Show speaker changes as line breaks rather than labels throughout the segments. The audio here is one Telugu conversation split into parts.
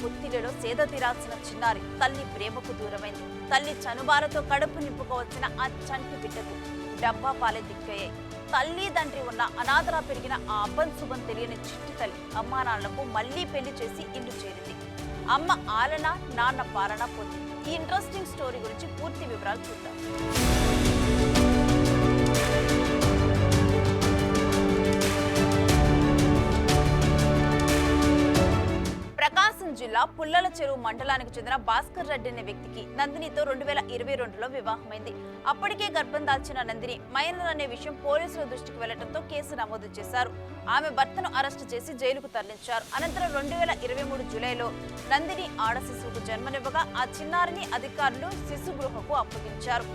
ఒత్తిడిలో సేద తీరాల్సిన చిన్నారి తల్లి ప్రేమకు దూరమైంది. తల్లి చనుబాలతో కడుపు నింపుకోవచ్చిన ఆ చంటి బిడ్డకు డబ్బా పాలే దిక్కయ్యాయి. తల్లి తండ్రి ఉన్న అనాథలా పెరిగిన ఆ అబ్బన్ శుభం తెలియని చిట్టి తల్లి అమ్మా నాన్నలకు మళ్లీ పెళ్లి చేసి ఇల్లు చేరింది. అమ్మ ఆలన నాన్న పాలన పొందింది. ఈ ఇంట్రెస్టింగ్ స్టోరీ గురించి పూర్తి వివరాలు చూద్దాం. ప్రకాశం జిల్లా పుల్లల చెరువు మండలానికి చెందిన భాస్కర్ రెడ్డి అనే వ్యక్తికి నందినితో 2022లో వివాహమైంది. అప్పటికే గర్భం దాల్చిన నందిని మైనర్ అనే విషయం పోలీసుల దృష్టికి వెళ్లడంతో కేసు నమోదు చేశారు. ఆమె భర్తను అరెస్టు చేసి జైలుకు తరలించారు. అనంతరం 2023 జూలైలో నందిని ఆడ శిశువుకు జన్మనివ్వగా ఆ చిన్నారిని అధికారులు శిశు గృహకు అప్పగించారు.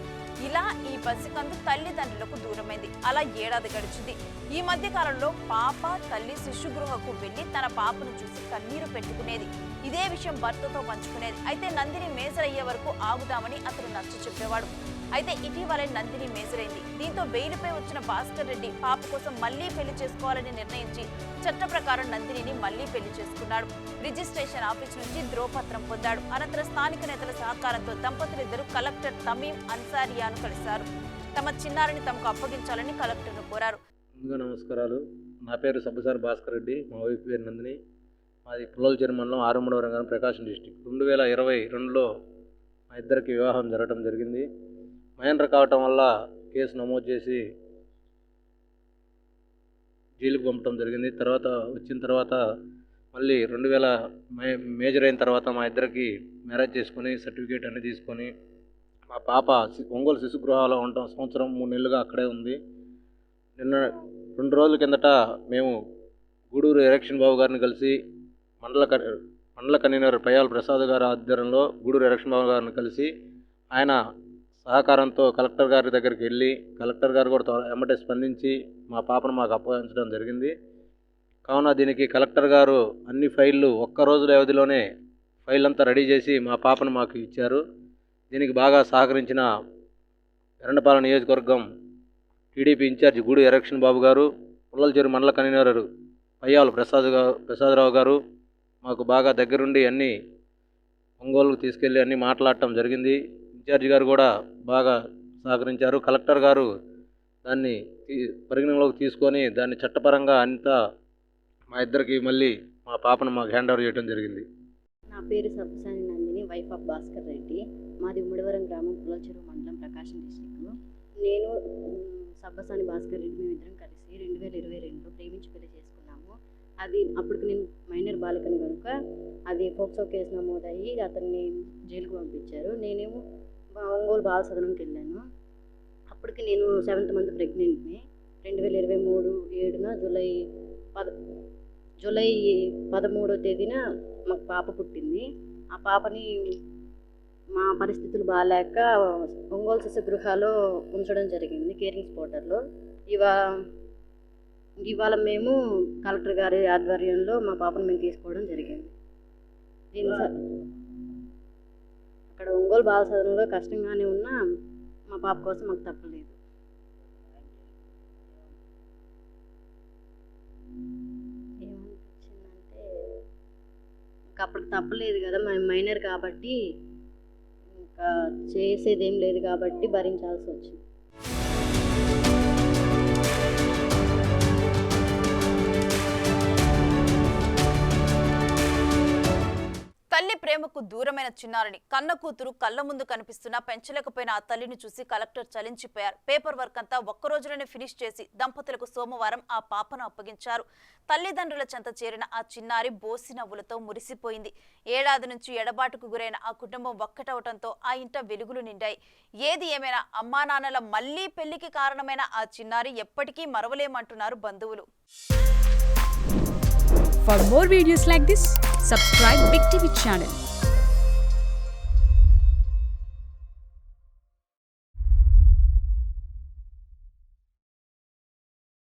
ఇలా ఈ పసికందు తల్లిదండ్రులకు దూరమైంది. అలా ఏడాది గడిచింది. ఈ మధ్య కాలంలో పాప తల్లి శిశు గృహకు వెళ్లి తన పాపను చూసి కన్నీరు పెట్టుకునేది. ఇదే విషయం భర్తతో పంచుకునేది. అయితే నందిని మేజర్ అయ్యే వరకు ఆగుదామని అతను నచ్చ చెప్పేవాడు. అయితే ఇటీవలే నందిని మేజరైంది. దీంతో బెయిల్పై వచ్చిన భాస్కర్ రెడ్డి పాప కోసం మళ్లీ పెళ్లి చేసుకోవాలని నిర్ణయించి చట్ట ప్రకారం నందినిని మళ్లీ పెళ్లి చేసుకున్నాడు. రిజిస్ట్రేషన్ ఆఫీస్ నుంచి ధ్రువపత్రం పొందాడు. అనంతరం స్థానిక నేతల సహకారంతో దంపతులిద్దరూ కలెక్టర్ తమీం అన్సారియాను కలిశారు. తమ చిన్నారిని తమకు అప్పగించాలని కలెక్టర్ను కోరారు.
నమస్కారాలు. నా పేరు సబ్బసారి భాస్కర్ రెడ్డి. మా వైఫ్ పేరు నందిని. మాది పుల్లల చెరువు మండలం ఆరుమూడవరం గ్రామం, ప్రకాశం డిస్టిక్. 2022లో మా ఇద్దరికి వివాహం జరగడం జరిగింది. మైనర్ కావటం వల్ల కేసు నమోదు చేసి జైలుకు పంపడం జరిగింది. వచ్చిన తర్వాత మళ్ళీ 2000 మేజర్ అయిన తర్వాత మా ఇద్దరికి మ్యారేజ్ చేసుకొని సర్టిఫికేట్ అన్నీ తీసుకొని మా పాప ఒంగోలు శిశు గృహాలో ఉండటం సంవత్సరం 3 నెలలుగా అక్కడే ఉంది. నిన్న 2 రోజుల కిందట మేము గూడూరు ఎలక్షన్ బాబు గారిని కలిసి మండల కన్వీనర్ పయ్యాల ప్రసాద్ గారి ఆధ్వర్యంలో గూడూరు ఎలక్షన్ బాబు గారిని కలిసి ఆయన సహకారంతో కలెక్టర్ గారి దగ్గరికి వెళ్ళి కలెక్టర్ గారు కూడా ఎమ్మటే స్పందించి మా పాపను మాకు అప్పగించడం జరిగింది. కావున దీనికి కలెక్టర్ గారు అన్ని ఫైళ్ళు ఒక్క రోజు వ్యవధిలోనే ఫైల్ అంతా రెడీ చేసి మా పాపను మాకు ఇచ్చారు. దీనికి బాగా సహకరించిన ఎర్రండపాలెం నియోజకవర్గం టీడీపీ ఇన్ఛార్జి గూడూరు ఎలక్షన్ బాబు గారు, పుల్లల చెరువు మండల కన్వీనర్ పయ్యాల ప్రసాదరావు గారు మాకు బాగా దగ్గరుండి అన్నీ ఒంగోలుకు తీసుకెళ్ళి అన్నీ మాట్లాడటం జరిగింది. ఇన్ఛార్జి గారు కూడా బాగా సహకరించారు. కలెక్టర్ గారు దాన్ని పరిగణలోకి తీసుకొని దాన్ని చట్టపరంగా అంతా మా ఇద్దరికి మళ్ళీ మా పాపను మాకు హ్యాండ్ ఓవర్ చేయడం జరిగింది.
నా పేరు సబ్బసాని నందిని, వైఫ్ ఆఫ్ భాస్కర్ రెడ్డి. మాది ఉమ్మడివరం గ్రామం, పుల్లల చెరువు మండలం, ప్రకాశం డిస్టిక్. నేను సబ్బసాని భాస్కర్ రెడ్డి మేమిద్దరం కలిసి 2022లో ప్రేమించి పెళ్లి చేసుకున్నాము. అది అప్పటికి నేను మైనర్ బాలికను కనుక అది పోక్సో కేసు నమోదయ్యి అతన్ని జైలుకు పంపించారు. నేనేమో ఒంగోలు బాల సదనంకి వెళ్ళాను. అప్పటికి నేను 7th మంత్ ప్రెగ్నెంట్ని. 2023 7న జూలై 13వ తేదీన మాకు పాప పుట్టింది. ఆ పాపని మా పరిస్థితులు బాగాలేక ఒంగోలు శిశు గృహాలో ఉంచడం జరిగింది, కేరింగ్ స్పాటర్లో. ఇవాళ మేము కలెక్టర్ గారి ఆధ్వర్యంలో మా పాపను మేము తీసుకోవడం జరిగింది. అక్కడ ఒంగోలు బాల సదనంలో కష్టంగానే ఉన్నా మా పాప కోసం మాకు తప్పలేదు. ఏమనిపించిందంటే ఇంకా అప్పటికి తప్పలేదు కదా, మైనర్ కాబట్టి ఇంకా చేసేదేం లేదు కాబట్టి భరించాల్సి వచ్చింది.
తల్లి ప్రేమకు దూరమైన చిన్నారిని కన్న కూతురు కళ్ళ ముందు కనిపిస్తున్నా పెంచలేకపోయిన ఆ తల్లిని చూసి కలెక్టర్ చలించిపోయారు. పేపర్ వర్క్ అంతా ఒక్క రోజులోనే ఫినిష్ చేసి దంపతులకు సోమవారం ఆ పాపను అప్పగించారు. తల్లిదండ్రుల చెంత చేరిన ఆ చిన్నారి బోసి నవ్వులతో మురిసిపోయింది. ఏడాది నుంచి ఎడబాటుకు గురైన ఆ కుటుంబం ఒక్కటవటంతో ఆ ఇంట వెలుగులు నిండాయి. ఏది ఏమైనా అమ్మా నాన్నల మళ్లీ పెళ్లికి కారణమైన ఆ చిన్నారి ఎప్పటికీ మరవలేమంటున్నారు బంధువులు.
For more videos like this, subscribe Big TV channel.